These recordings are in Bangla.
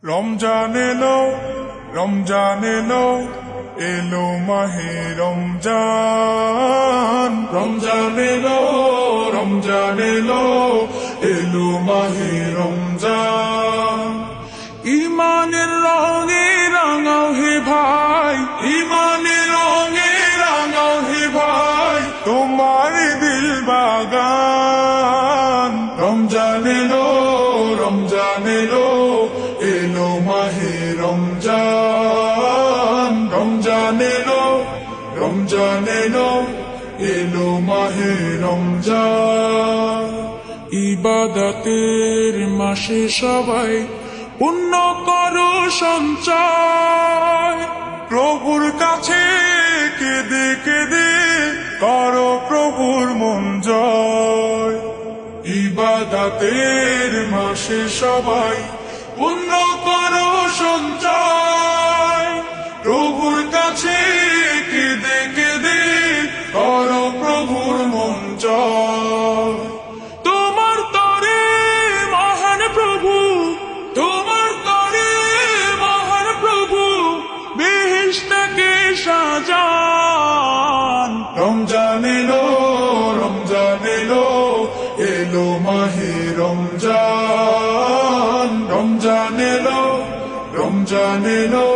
রমজান এলো, রমজান এলো, এলো মাহে রমজান। রমজান এলো, রমজান এলো, এলো মাহে রমজান। ইমানের রঙে রাঙাও হে ভাই, ইমানের রঙে রাঙাও হে ভাই, তোমার দিল বাগান। রমজান এলো, রমজান এলো, এলো মাহে রমজান। রমজান এলো, রমজান এলো, এলো মাহে রমজান। ইবাদতের মাসে সবাই পুণ্য করো সঞ্চয়, প্রভুর কাছে কেঁদে কেঁদে করো প্রভুর মন জয়। ইবাদতের মাসে সবাই পুণ্য করো সঞ্চয়, প্রভুর কাছে কেঁদে কেঁদে করো প্রভুর মন জয়। তোমার তরে মহান প্রভু, তোমার তরে মহান প্রভু বেহেশতকে সাজান। রমজান এলো, রমজান এলো, এলো মাহে রমজান। রমজান এলো, রমজান এলো,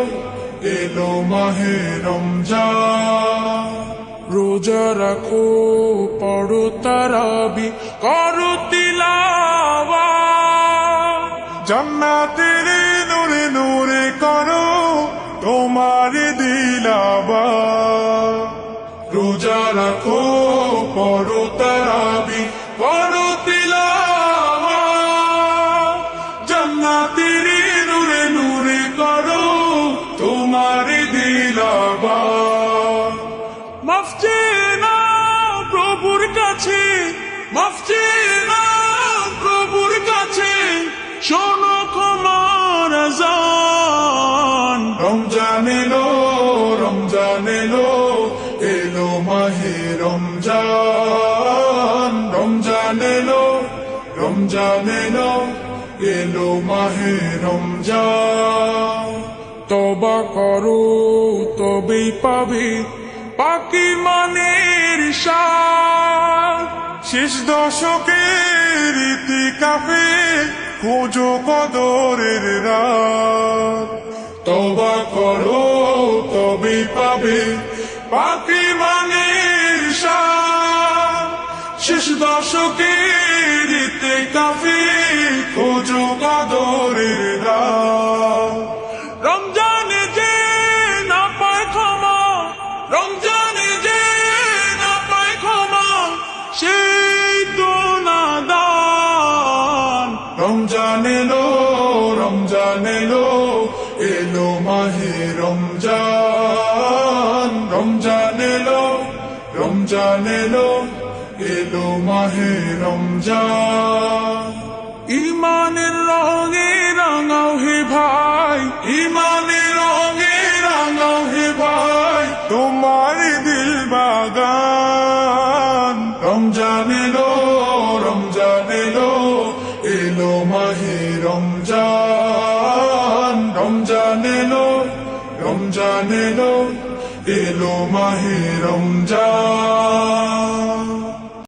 এলো মাহে রমজান। রোজা রাখো, পড়ো তারাবি, করো তিলাওয়াত, জান্নাতের নূরে নূরে করো তোমার দিলাওয়াত। রোজা রাখো, পড়ো তারাবি, করো তিলাওয়াত, জান্নাতের নূরে নূরে করো তোমার দিলাওয়াত। মাফ চেয়ে নাও প্রভুর কাছে, মাফ চেয়ে নাও প্রভুর কাছে, শোনো ক্ষমার আযান। রমজান এলো, রমজান এলো, এলো মাহে রমজান। রমজান এলো, রমজান এলো, এলো মাহে রমজান। তওবা করো তবেই পাবে পাকি মানের স্বাদ, শেষ দশকের ইতিকাফে খোঁজো কদরের রাত। তওবা করো তবেই পাবে পাকি মানের স্বাদ, শেষ দশকের ইতিকাফে খোঁজো কদরের রাত। রমজানে যে না পায় ক্ষমা, রমজানে যে না পায় ক্ষমা, সেই তো নাদান। রমজান এলো, রমজান এলো, এলো মাহে রমজান। রমজান এলো, রমজান এলো, এলো মাহে রমজান। ইমানের রঙে রাঙাও হে ভাই, ইমানের রঙে রাঙাও হে ভাই, তোমার দিল বাগান। রমজান এলো, রমজান এলো, এলো মাহে রমজান। রমজান এলো, রমজান এলো, এলো মাহে রমজান।